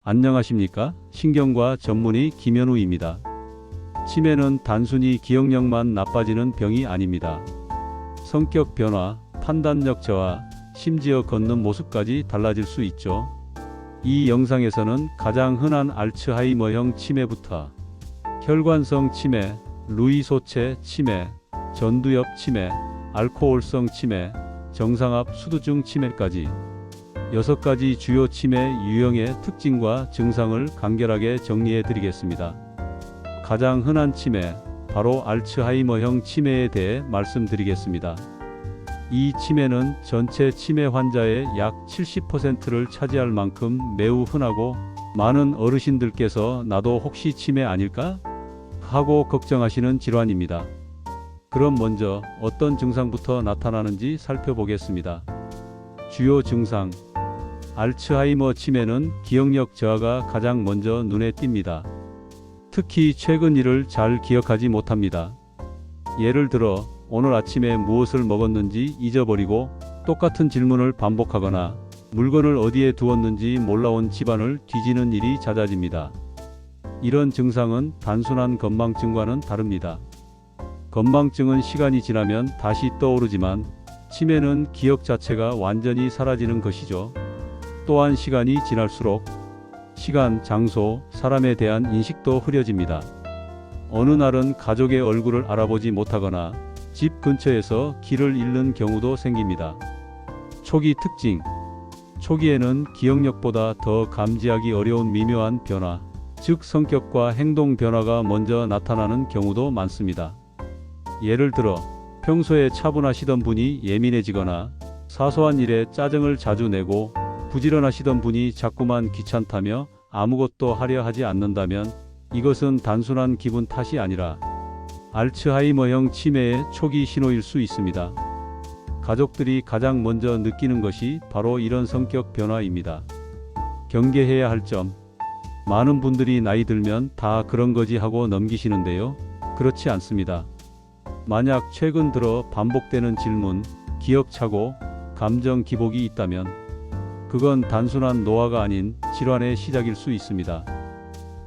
안녕하십니까? 신경과 전문의 김현우입니다. 치매는 단순히 기억력만 나빠지는 병이 아닙니다. 성격 변화, 판단력 저하, 심지어 걷는 모습까지 달라질 수 있죠. 이 영상에서는 가장 흔한 알츠하이머형 치매부터 혈관성 치매, 루이소체 치매, 전두엽 치매, 알코올성 치매, 정상압 수두증 치매까지 6가지 주요 치매 유형의 특징과 증상을 간결하게 정리해 드리겠습니다. 가장 흔한 치매, 바로 알츠하이머형 치매에 대해 말씀드리겠습니다. 이 치매는 전체 치매 환자의 약 70%를 차지할 만큼 매우 흔하고 많은 어르신들께서 나도 혹시 치매 아닐까? 하고 걱정하시는 질환입니다. 그럼 먼저 어떤 증상부터 나타나는지 살펴보겠습니다. 주요 증상. 알츠하이머 치매는 기억력 저하가 가장 먼저 눈에 띕니다. 특히 최근 일을 잘 기억하지 못합니다. 예를 들어 오늘 아침에 무엇을 먹었는지 잊어버리고 똑같은 질문을 반복하거나 물건을 어디에 두었는지 몰라온 집안을 뒤지는 일이 잦아집니다. 이런 증상은 단순한 건망증과는 다릅니다. 건망증은 시간이 지나면 다시 떠오르지만 치매는 기억 자체가 완전히 사라지는 것이죠. 또한 시간이 지날수록 시간, 장소, 사람에 대한 인식도 흐려집니다. 어느 날은 가족의 얼굴을 알아보지 못하거나 집 근처에서 길을 잃는 경우도 생깁니다. 초기 특징. 초기에는 기억력보다 더 감지하기 어려운 미묘한 변화, 즉 성격과 행동 변화가 먼저 나타나는 경우도 많습니다. 예를 들어 평소에 차분하시던 분이 예민해지거나 사소한 일에 짜증을 자주 내고 부지런하시던 분이 자꾸만 귀찮다며 아무것도 하려 하지 않는다면 이것은 단순한 기분 탓이 아니라 알츠하이머형 치매의 초기 신호일 수 있습니다. 가족들이 가장 먼저 느끼는 것이 바로 이런 성격 변화입니다. 경계해야 할 점. 많은 분들이 나이 들면 다 그런 거지 하고 넘기시는데요. 그렇지 않습니다. 만약 최근 들어 반복되는 질문, 기억착오, 감정 기복이 있다면 그건 단순한 노화가 아닌 질환의 시작일 수 있습니다.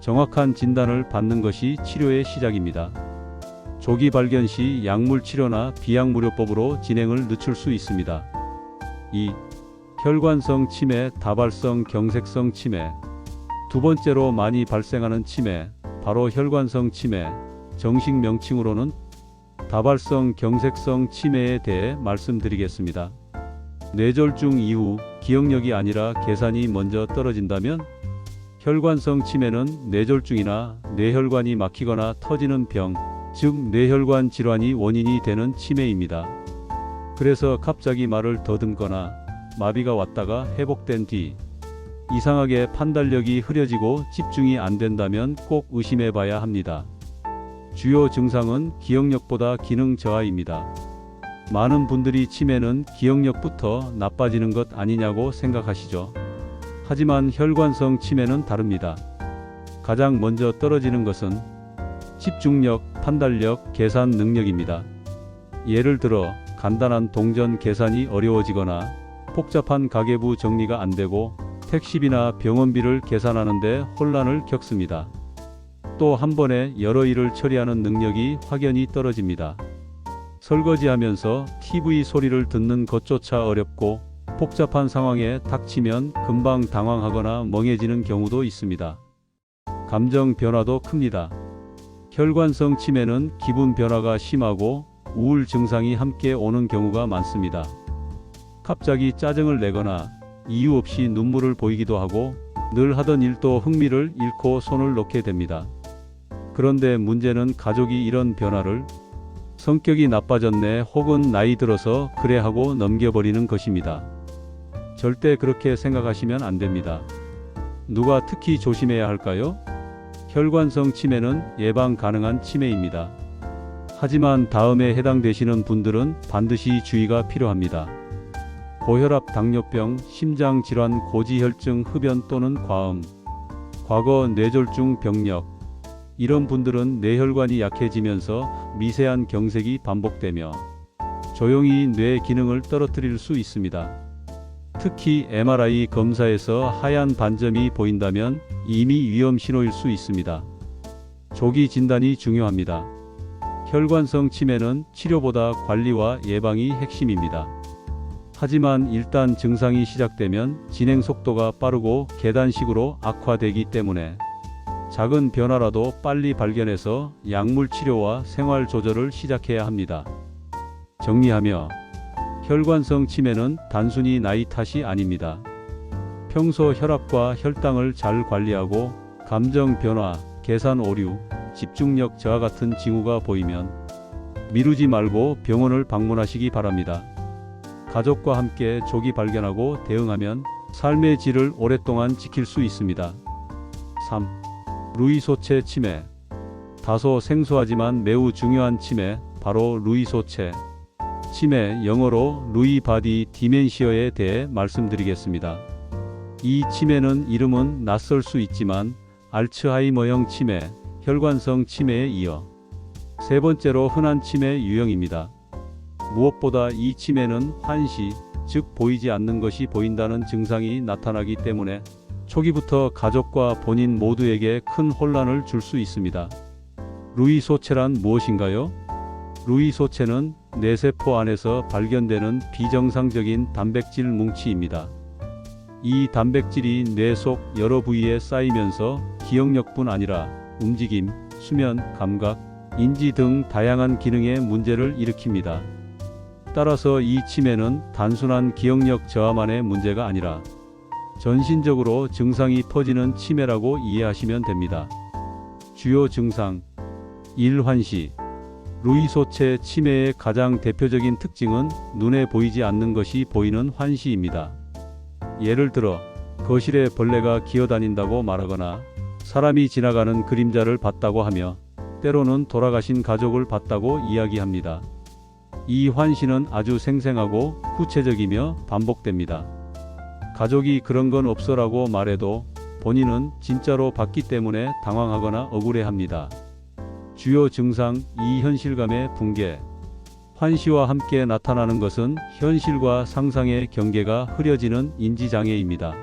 정확한 진단을 받는 것이 치료의 시작입니다. 조기 발견 시 약물 치료나 비약무료법으로 진행을 늦출 수 있습니다. 2. 혈관성 치매, 다발성 경색성 치매. 두 번째로 많이 발생하는 치매, 바로 혈관성 치매, 정식 명칭으로는 다발성 경색성 치매에 대해 말씀드리겠습니다. 뇌졸중 이후 기억력이 아니라 계산이 먼저 떨어진다면 혈관성 치매는 뇌졸중이나 뇌혈관이 막히거나 터지는 병, 즉 뇌혈관 질환이 원인이 되는 치매입니다. 그래서 갑자기 말을 더듬거나 마비가 왔다가 회복된 뒤 이상하게 판단력이 흐려지고 집중이 안 된다면 꼭 의심해 봐야 합니다. 주요 증상은 기억력보다 기능 저하입니다. 많은 분들이 치매는 기억력부터 나빠지는 것 아니냐고 생각하시죠. 하지만 혈관성 치매는 다릅니다. 가장 먼저 떨어지는 것은 집중력, 판단력, 계산 능력입니다. 예를 들어 간단한 동전 계산이 어려워지거나 복잡한 가계부 정리가 안 되고 택시비나 병원비를 계산하는데 혼란을 겪습니다. 또 한 번에 여러 일을 처리하는 능력이 확연히 떨어집니다. 설거지하면서 TV 소리를 듣는 것조차 어렵고 복잡한 상황에 닥치면 금방 당황하거나 멍해지는 경우도 있습니다. 감정 변화도 큽니다. 혈관성 치매는 기분 변화가 심하고 우울 증상이 함께 오는 경우가 많습니다. 갑자기 짜증을 내거나 이유 없이 눈물을 보이기도 하고 늘 하던 일도 흥미를 잃고 손을 놓게 됩니다. 그런데 문제는 가족이 이런 변화를 성격이 나빠졌네 혹은 나이 들어서 그래 하고 넘겨버리는 것입니다. 절대 그렇게 생각하시면 안 됩니다. 누가 특히 조심해야 할까요? 혈관성 치매는 예방 가능한 치매입니다. 하지만 다음에 해당되시는 분들은 반드시 주의가 필요합니다. 고혈압, 당뇨병, 심장질환, 고지혈증, 흡연 또는 과음, 과거 뇌졸중 병력. 이런 분들은 뇌혈관이 약해지면서 미세한 경색이 반복되며 조용히 뇌 기능을 떨어뜨릴 수 있습니다. 특히 MRI 검사에서 하얀 반점이 보인다면 이미 위험 신호일 수 있습니다. 조기 진단이 중요합니다. 혈관성 치매는 치료보다 관리와 예방이 핵심입니다. 하지만 일단 증상이 시작되면 진행 속도가 빠르고 계단식으로 악화되기 때문에 작은 변화라도 빨리 발견해서 약물 치료와 생활 조절을 시작해야 합니다. 정리하며 혈관성 치매는 단순히 나이 탓이 아닙니다. 평소 혈압과 혈당을 잘 관리하고 감정 변화, 계산 오류, 집중력 저하 같은 징후가 보이면 미루지 말고 병원을 방문하시기 바랍니다. 가족과 함께 조기 발견하고 대응하면 삶의 질을 오랫동안 지킬 수 있습니다. 3. 루이소체 치매. 다소 생소하지만 매우 중요한 치매, 바로 루이소체 치매, 영어로 루이 바디 디멘시어에 대해 말씀드리겠습니다. 이 치매는 이름은 낯설 수 있지만 알츠하이머형 치매, 혈관성 치매에 이어 세 번째로 흔한 치매 유형입니다. 무엇보다 이 치매는 환시, 즉 보이지 않는 것이 보인다는 증상이 나타나기 때문에 초기부터 가족과 본인 모두에게 큰 혼란을 줄 수 있습니다. 루이소체란 무엇인가요? 루이소체는 뇌세포 안에서 발견되는 비정상적인 단백질 뭉치입니다. 이 단백질이 뇌 속 여러 부위에 쌓이면서 기억력뿐 아니라 움직임, 수면, 감각, 인지 등 다양한 기능에 문제를 일으킵니다. 따라서 이 치매는 단순한 기억력 저하만의 문제가 아니라 전신적으로 증상이 퍼지는 치매라고 이해하시면 됩니다. 주요 증상 1. 환시. 루이소체 치매의 가장 대표적인 특징은 눈에 보이지 않는 것이 보이는 환시입니다. 예를 들어 거실에 벌레가 기어다닌다고 말하거나 사람이 지나가는 그림자를 봤다고 하며 때로는 돌아가신 가족을 봤다고 이야기합니다. 이 환시는 아주 생생하고 구체적이며 반복됩니다. 가족이 그런 건 없어라고 말해도 본인은 진짜로 봤기 때문에 당황하거나 억울해합니다. 주요 증상 2. 현실감의 붕괴. 환시와 함께 나타나는 것은 현실과 상상의 경계가 흐려지는 인지장애입니다.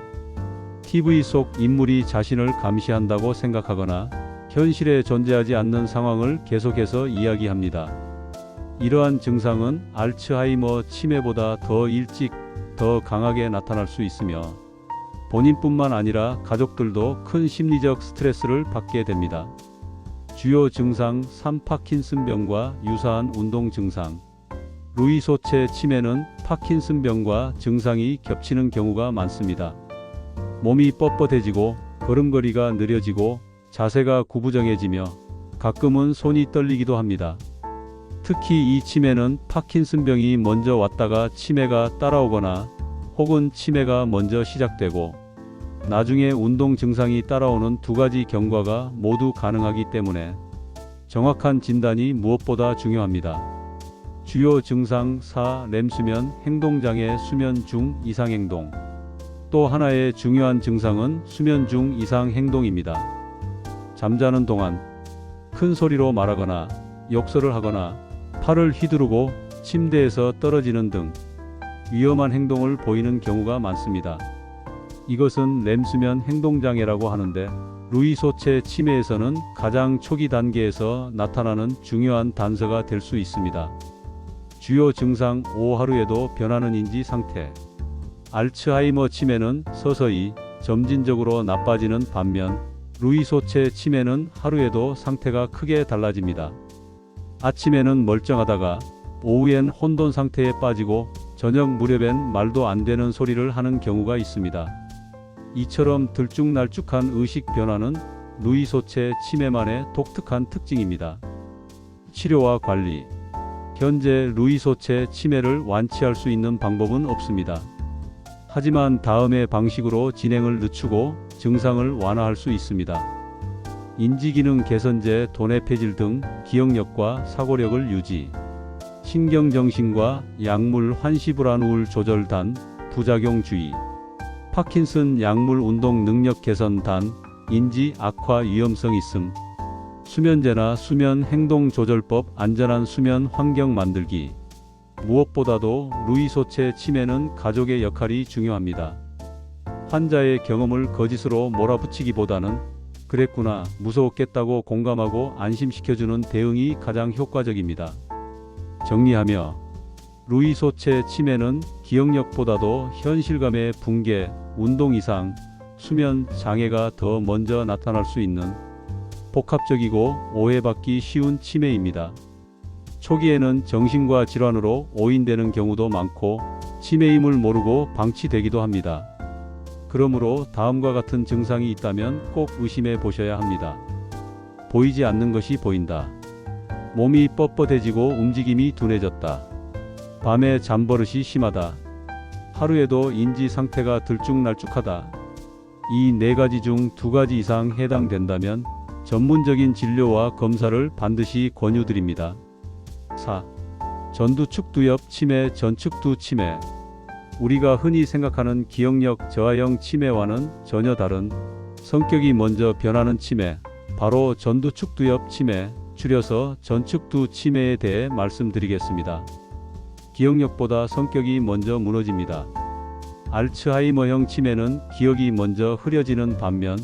TV 속 인물이 자신을 감시한다고 생각하거나 현실에 존재하지 않는 상황을 계속해서 이야기합니다. 이러한 증상은 알츠하이머 치매보다 더 일찍, 더 강하게 나타날 수 있으며 본인뿐만 아니라 가족들도 큰 심리적 스트레스를 받게 됩니다. 주요 증상 3. 파킨슨병과 유사한 운동 증상. 루이소체 치매는 파킨슨병과 증상이 겹치는 경우가 많습니다. 몸이 뻣뻣해지고 걸음걸이가 느려지고 자세가 구부정해지며 가끔은 손이 떨리기도 합니다. 특히 이 치매는 파킨슨병이 먼저 왔다가 치매가 따라오거나 혹은 치매가 먼저 시작되고 나중에 운동 증상이 따라오는 두 가지 경과가 모두 가능하기 때문에 정확한 진단이 무엇보다 중요합니다. 주요 증상 4. 렘수면 행동장애 수면 중 이상 행동. 또 하나의 중요한 증상은 수면 중 이상 행동입니다. 잠자는 동안 큰 소리로 말하거나 욕설을 하거나 팔을 휘두르고 침대에서 떨어지는 등 위험한 행동을 보이는 경우가 많습니다. 이것은 렘수면 행동장애라고 하는데 루이소체 치매에서는 가장 초기 단계에서 나타나는 중요한 단서가 될 수 있습니다. 주요 증상 5. 하루에도 변하는 인지 상태. 알츠하이머 치매는 서서히 점진적으로 나빠지는 반면 루이소체 치매는 하루에도 상태가 크게 달라집니다. 아침에는 멀쩡하다가 오후엔 혼돈 상태에 빠지고 저녁 무렵엔 말도 안 되는 소리를 하는 경우가 있습니다. 이처럼 들쭉날쭉한 의식 변화는 루이소체 치매만의 독특한 특징입니다. 치료와 관리. 현재 루이소체 치매를 완치할 수 있는 방법은 없습니다. 하지만 다음의 방식으로 진행을 늦추고 증상을 완화할 수 있습니다. 인지기능 개선제, 도네페질 등 기억력과 사고력을 유지. 신경정신과 약물 환시불안 우울 조절 단, 부작용 주의. 파킨슨 약물 운동 능력 개선 단, 인지 악화 위험성 있음. 수면제나 수면 행동 조절법 안전한 수면 환경 만들기. 무엇보다도 루이 소체 치매는 가족의 역할이 중요합니다. 환자의 경험을 거짓으로 몰아붙이기보다는 그랬구나, 무서웠겠다고 공감하고 안심시켜주는 대응이 가장 효과적입니다. 정리하며 루이 소체 치매는 기억력보다도 현실감의 붕괴, 운동 이상, 수면 장애가 더 먼저 나타날 수 있는 복합적이고 오해받기 쉬운 치매입니다. 초기에는 정신과 질환으로 오인되는 경우도 많고 치매임을 모르고 방치되기도 합니다. 그러므로 다음과 같은 증상이 있다면 꼭 의심해 보셔야 합니다. 보이지 않는 것이 보인다. 몸이 뻣뻣해지고 움직임이 둔해졌다. 밤에 잠버릇이 심하다. 하루에도 인지 상태가 들쭉날쭉하다. 이 네 가지 중 두 가지 이상 해당된다면 전문적인 진료와 검사를 반드시 권유드립니다. 4. 전두축두엽 치매, 전축두 치매. 우리가 흔히 생각하는 기억력 저하형 치매와는 전혀 다른 성격이 먼저 변하는 치매, 바로 전두축두엽 치매, 줄여서 전축두 치매에 대해 말씀드리겠습니다. 기억력보다 성격이 먼저 무너집니다. 알츠하이머형 치매는 기억이 먼저 흐려지는 반면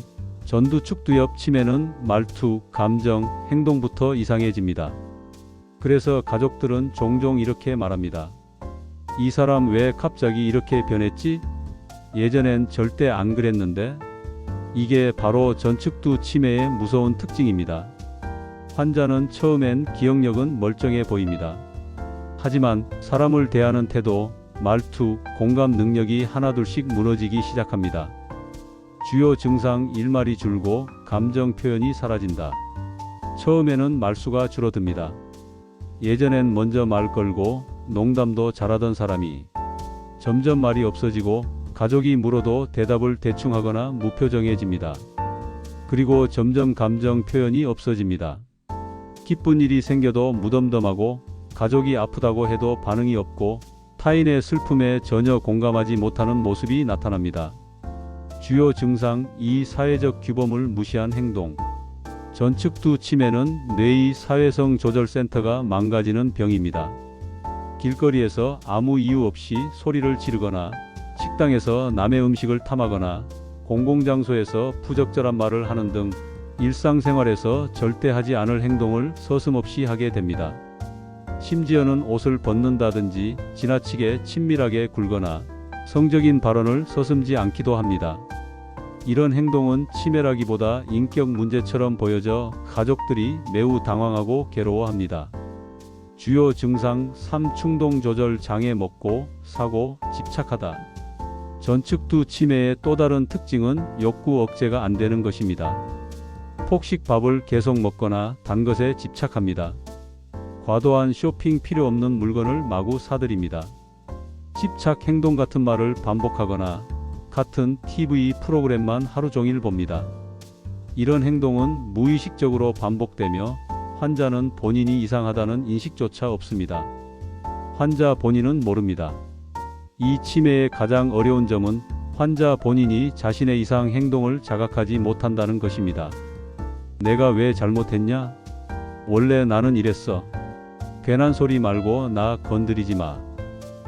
전두축두엽 치매는 말투, 감정, 행동부터 이상해집니다. 그래서 가족들은 종종 이렇게 말합니다. 이 사람 왜 갑자기 이렇게 변했지? 예전엔 절대 안 그랬는데? 이게 바로 전축두 치매의 무서운 특징입니다. 환자는 처음엔 기억력은 멀쩡해 보입니다. 하지만 사람을 대하는 태도, 말투, 공감 능력이 하나둘씩 무너지기 시작합니다. 주요 증상 일말이 줄고 감정 표현이 사라진다. 처음에는 말수가 줄어듭니다. 예전엔 먼저 말 걸고 농담도 잘하던 사람이 점점 말이 없어지고 가족이 물어도 대답을 대충 하거나 무표정해집니다. 그리고 점점 감정 표현이 없어집니다. 기쁜 일이 생겨도 무덤덤하고 가족이 아프다고 해도 반응이 없고 타인의 슬픔에 전혀 공감하지 못하는 모습이 나타납니다. 주요 증상 2. 사회적 규범을 무시한 행동. 전축두 치매는 뇌의 사회성 조절센터가 망가지는 병입니다. 길거리에서 아무 이유 없이 소리를 지르거나 식당에서 남의 음식을 탐하거나 공공장소에서 부적절한 말을 하는 등 일상생활에서 절대 하지 않을 행동을 서슴없이 하게 됩니다. 심지어는 옷을 벗는다든지 지나치게 친밀하게 굴거나 성적인 발언을 서슴지 않기도 합니다. 이런 행동은 치매라기보다 인격 문제처럼 보여져 가족들이 매우 당황하고 괴로워합니다. 주요 증상 3. 충동 조절 장애, 먹고, 사고, 집착하다. 전축두 치매의 또 다른 특징은 욕구 억제가 안 되는 것입니다. 폭식 밥을 계속 먹거나 단 것에 집착합니다. 과도한 쇼핑, 필요 없는 물건을 마구 사들입니다. 집착 행동 같은 말을 반복하거나 같은 TV 프로그램만 하루 종일 봅니다. 이런 행동은 무의식적으로 반복되며 환자는 본인이 이상하다는 인식조차 없습니다. 환자 본인은 모릅니다. 이 치매의 가장 어려운 점은 환자 본인이 자신의 이상 행동을 자각하지 못한다는 것입니다. 내가 왜 잘못했냐? 원래 나는 이랬어. 괜한 소리 말고 나 건드리지 마.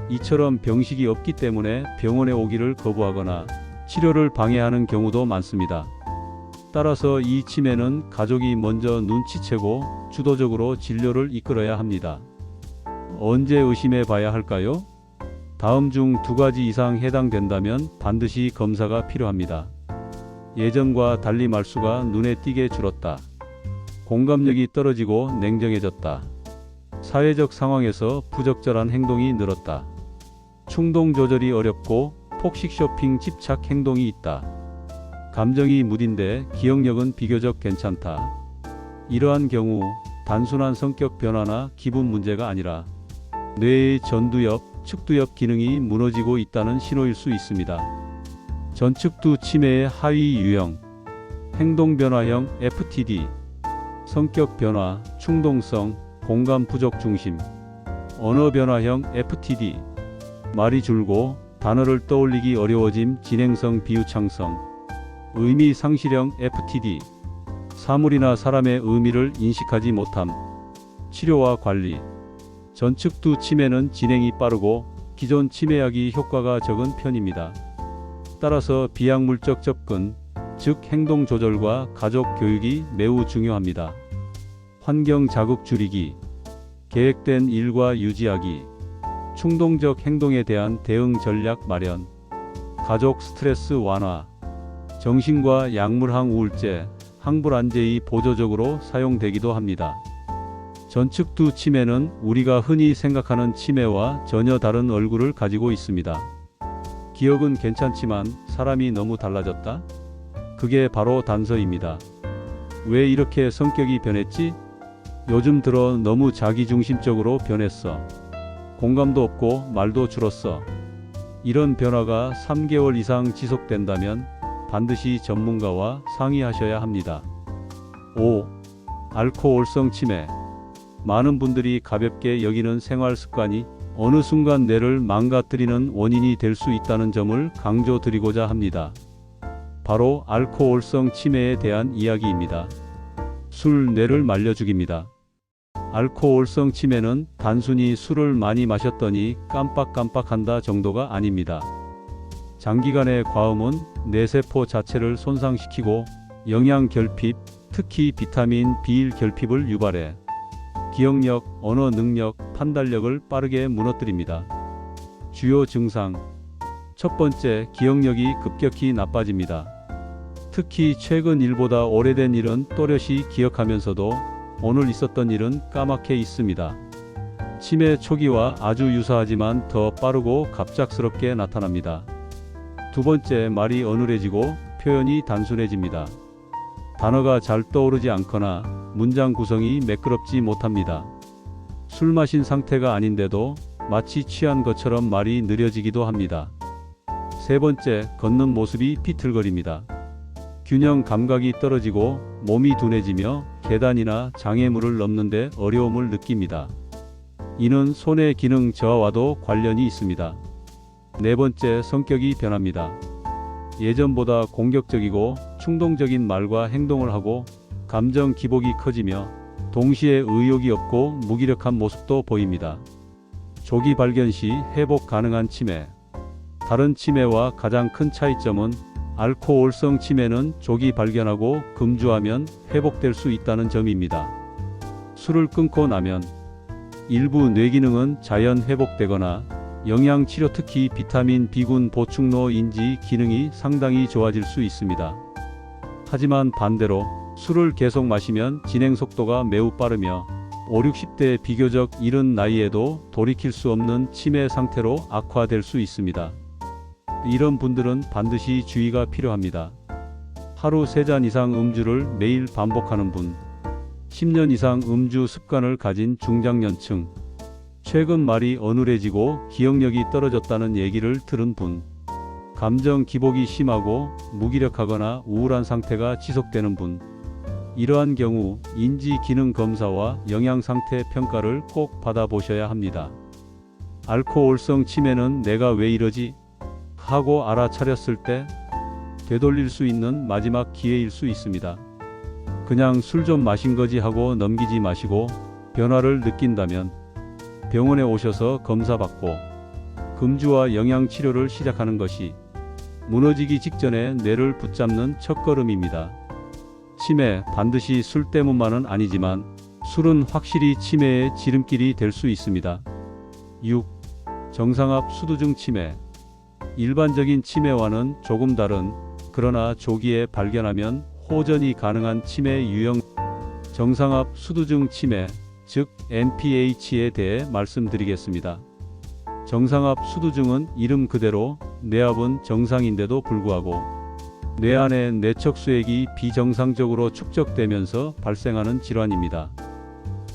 이처럼 병식이 없기 때문에 병원에 오기를 거부하거나 치료를 방해하는 경우도 많습니다. 따라서 이 치매는 가족이 먼저 눈치채고 주도적으로 진료를 이끌어야 합니다. 언제 의심해 봐야 할까요? 다음 중 두 가지 이상 해당된다면 반드시 검사가 필요합니다. 예전과 달리 말수가 눈에 띄게 줄었다. 공감력이 떨어지고 냉정해졌다. 사회적 상황에서 부적절한 행동이 늘었다. 충동 조절이 어렵고 폭식 쇼핑 집착 행동이 있다. 감정이 무딘데 기억력은 비교적 괜찮다. 이러한 경우 단순한 성격 변화나 기분 문제가 아니라 뇌의 전두엽, 측두엽 기능이 무너지고 있다는 신호일 수 있습니다. 전축두 치매의 하위 유형. 행동 변화형 FTD. 성격 변화, 충동성, 공감 부족 중심. 언어 변화형 FTD. 말이 줄고 단어를 떠올리기 어려워짐, 진행성 비유창성. 의미 상실형 FTD. 사물이나 사람의 의미를 인식하지 못함. 치료와 관리. 전측두 치매는 진행이 빠르고 기존 치매약이 효과가 적은 편입니다. 따라서 비약물적 접근, 즉 행동 조절과 가족 교육이 매우 중요합니다. 환경 자극 줄이기, 계획된 일과 유지하기, 충동적 행동에 대한 대응 전략 마련, 가족 스트레스 완화, 정신과 약물항 우울제, 항불안제이 보조적으로 사용되기도 합니다. 전측두 치매는 우리가 흔히 생각하는 치매와 전혀 다른 얼굴을 가지고 있습니다. 기억은 괜찮지만 사람이 너무 달라졌다? 그게 바로 단서입니다. 왜 이렇게 성격이 변했지? 요즘 들어 너무 자기중심적으로 변했어. 공감도 없고 말도 줄었어. 이런 변화가 3개월 이상 지속된다면 반드시 전문가와 상의하셔야 합니다. 5. 알코올성 치매. 많은 분들이 가볍게 여기는 생활 습관이 어느 순간 뇌를 망가뜨리는 원인이 될 수 있다는 점을 강조드리고자 합니다. 바로 알코올성 치매에 대한 이야기입니다. 술 뇌를 말려 죽입니다. 알코올성 치매는 단순히 술을 많이 마셨더니 깜빡깜빡한다 정도가 아닙니다. 장기간의 과음은 뇌세포 자체를 손상시키고 영양 결핍, 특히 비타민 B1 결핍을 유발해 기억력, 언어 능력, 판단력을 빠르게 무너뜨립니다. 주요 증상. 첫 번째, 기억력이 급격히 나빠집니다. 특히 최근 일보다 오래된 일은 또렷이 기억하면서도 오늘 있었던 일은 까맣게 있습니다. 치매 초기와 아주 유사하지만 더 빠르고 갑작스럽게 나타납니다. 두 번째, 말이 어눌해지고 표현이 단순해집니다. 단어가 잘 떠오르지 않거나 문장 구성이 매끄럽지 못합니다. 술 마신 상태가 아닌데도 마치 취한 것처럼 말이 느려지기도 합니다. 세 번째, 걷는 모습이 비틀거립니다. 균형 감각이 떨어지고 몸이 둔해지며 계단이나 장애물을 넘는데 어려움을 느낍니다. 이는 손의 기능 저하와도 관련이 있습니다. 네 번째, 성격이 변합니다. 예전보다 공격적이고 충동적인 말과 행동을 하고 감정 기복이 커지며 동시에 의욕이 없고 무기력한 모습도 보입니다. 조기 발견 시 회복 가능한 치매. 다른 치매와 가장 큰 차이점은 알코올성 치매는 조기 발견하고 금주하면 회복될 수 있다는 점입니다. 술을 끊고 나면 일부 뇌기능은 자연 회복되거나 영양치료, 특히 비타민 B군 보충로 인지 기능이 상당히 좋아질 수 있습니다. 하지만 반대로 술을 계속 마시면 진행 속도가 매우 빠르며 5, 60대 비교적 이른 나이에도 돌이킬 수 없는 치매 상태로 악화될 수 있습니다. 이런 분들은 반드시 주의가 필요합니다. 하루 3잔 이상 음주를 매일 반복하는 분, 10년 이상 음주 습관을 가진 중장년층, 최근 말이 어눌해지고 기억력이 떨어졌다는 얘기를 들은 분, 감정 기복이 심하고 무기력하거나 우울한 상태가 지속되는 분, 이러한 경우 인지 기능 검사와 영양 상태 평가를 꼭 받아보셔야 합니다. 알코올성 치매는 내가 왜 이러지? 하고 알아차렸을 때 되돌릴 수 있는 마지막 기회일 수 있습니다. 그냥 술 좀 마신 거지 하고 넘기지 마시고 변화를 느낀다면 병원에 오셔서 검사받고 금주와 영양치료를 시작하는 것이 무너지기 직전에 뇌를 붙잡는 첫걸음입니다. 치매, 반드시 술 때문만은 아니지만 술은 확실히 치매의 지름길이 될 수 있습니다. 6. 정상압 수두증 치매. 일반적인 치매와는 조금 다른, 그러나 조기에 발견하면 호전이 가능한 치매 유형 정상압 수두증 치매, 즉 NPH에 대해 말씀드리겠습니다. 정상압 수두증은 이름 그대로 뇌압은 정상인데도 불구하고 뇌 안의 뇌척수액이 비정상적으로 축적되면서 발생하는 질환입니다.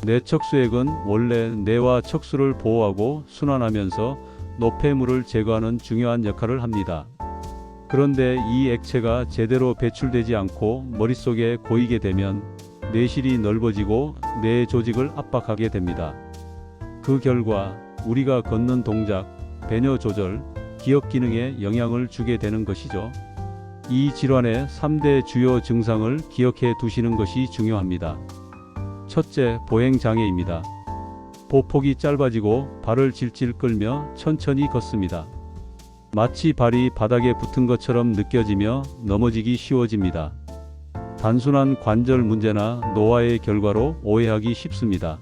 뇌척수액은 원래 뇌와 척수를 보호하고 순환하면서 노폐물을 제거하는 중요한 역할을 합니다. 그런데 이 액체가 제대로 배출되지 않고 머릿속에 고이게 되면 뇌실이 넓어지고 뇌 조직을 압박하게 됩니다. 그 결과 우리가 걷는 동작, 배뇨 조절, 기억 기능에 영향을 주게 되는 것이죠. 이 질환의 3대 주요 증상을 기억해 두시는 것이 중요합니다. 첫째, 보행장애입니다. 보폭이 짧아지고 발을 질질 끌며 천천히 걷습니다. 마치 발이 바닥에 붙은 것처럼 느껴지며 넘어지기 쉬워집니다. 단순한 관절 문제나 노화의 결과로 오해하기 쉽습니다.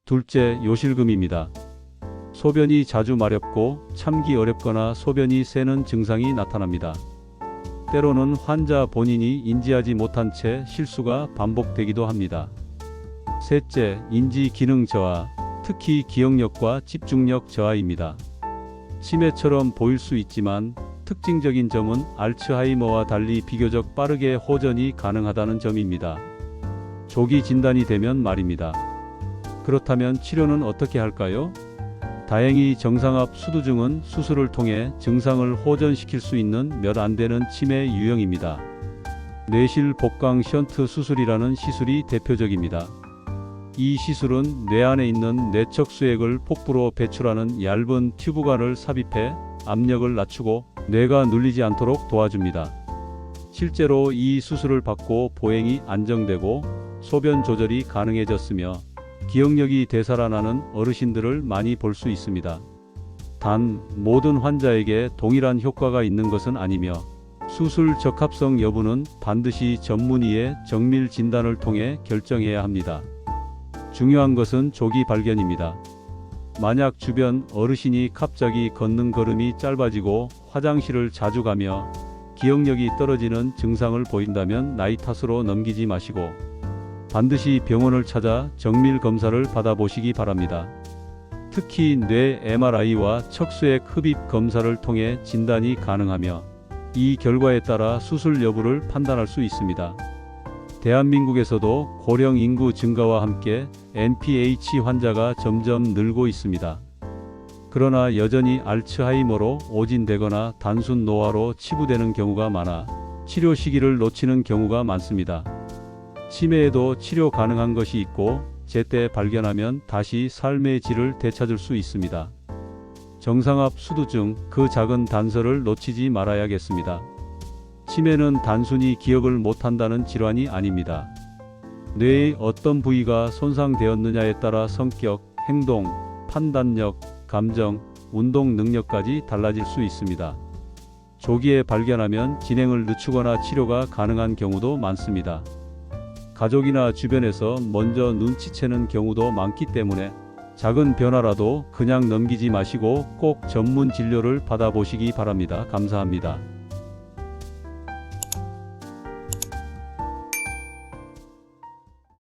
둘째, 요실금입니다. 소변이 자주 마렵고 참기 어렵거나 소변이 새는 증상이 나타납니다. 때로는 환자 본인이 인지하지 못한 채 실수가 반복되기도 합니다. 셋째, 인지 기능 저하, 특히 기억력과 집중력 저하입니다. 치매처럼 보일 수 있지만 특징적인 점은 알츠하이머와 달리 비교적 빠르게 호전이 가능하다는 점입니다. 조기 진단이 되면 말입니다. 그렇다면 치료는 어떻게 할까요? 다행히 정상압 수두증은 수술을 통해 증상을 호전시킬 수 있는 몇 안 되는 치매 유형입니다. 뇌실 복강 션트 수술이라는 시술이 대표적입니다. 이 시술은 뇌 안에 있는 뇌척 수액을 폭부로 배출하는 얇은 튜브관을 삽입해 압력을 낮추고 뇌가 눌리지 않도록 도와줍니다. 실제로 이 수술을 받고 보행이 안정되고 소변 조절이 가능해졌으며 기억력이 되살아나는 어르신들을 많이 볼 수 있습니다. 단, 모든 환자에게 동일한 효과가 있는 것은 아니며 수술 적합성 여부는 반드시 전문의의 정밀 진단을 통해 결정해야 합니다. 중요한 것은 조기 발견입니다. 만약 주변 어르신이 갑자기 걷는 걸음이 짧아지고 화장실을 자주 가며 기억력이 떨어지는 증상을 보인다면 나이 탓으로 넘기지 마시고 반드시 병원을 찾아 정밀 검사를 받아보시기 바랍니다. 특히 뇌 MRI와 척수액 흡입 검사를 통해 진단이 가능하며 이 결과에 따라 수술 여부를 판단할 수 있습니다. 대한민국에서도 고령 인구 증가와 함께 NPH 환자가 점점 늘고 있습니다. 그러나 여전히 알츠하이머로 오진되거나 단순 노화로 치부되는 경우가 많아 치료 시기를 놓치는 경우가 많습니다. 치매에도 치료 가능한 것이 있고 제때 발견하면 다시 삶의 질을 되찾을 수 있습니다. 정상압 수두증, 그 작은 단서를 놓치지 말아야겠습니다. 치매는 단순히 기억을 못한다는 질환이 아닙니다. 뇌의 어떤 부위가 손상되었느냐에 따라 성격, 행동, 판단력, 감정, 운동 능력까지 달라질 수 있습니다. 조기에 발견하면 진행을 늦추거나 치료가 가능한 경우도 많습니다. 가족이나 주변에서 먼저 눈치채는 경우도 많기 때문에 작은 변화라도 그냥 넘기지 마시고 꼭 전문 진료를 받아보시기 바랍니다. 감사합니다.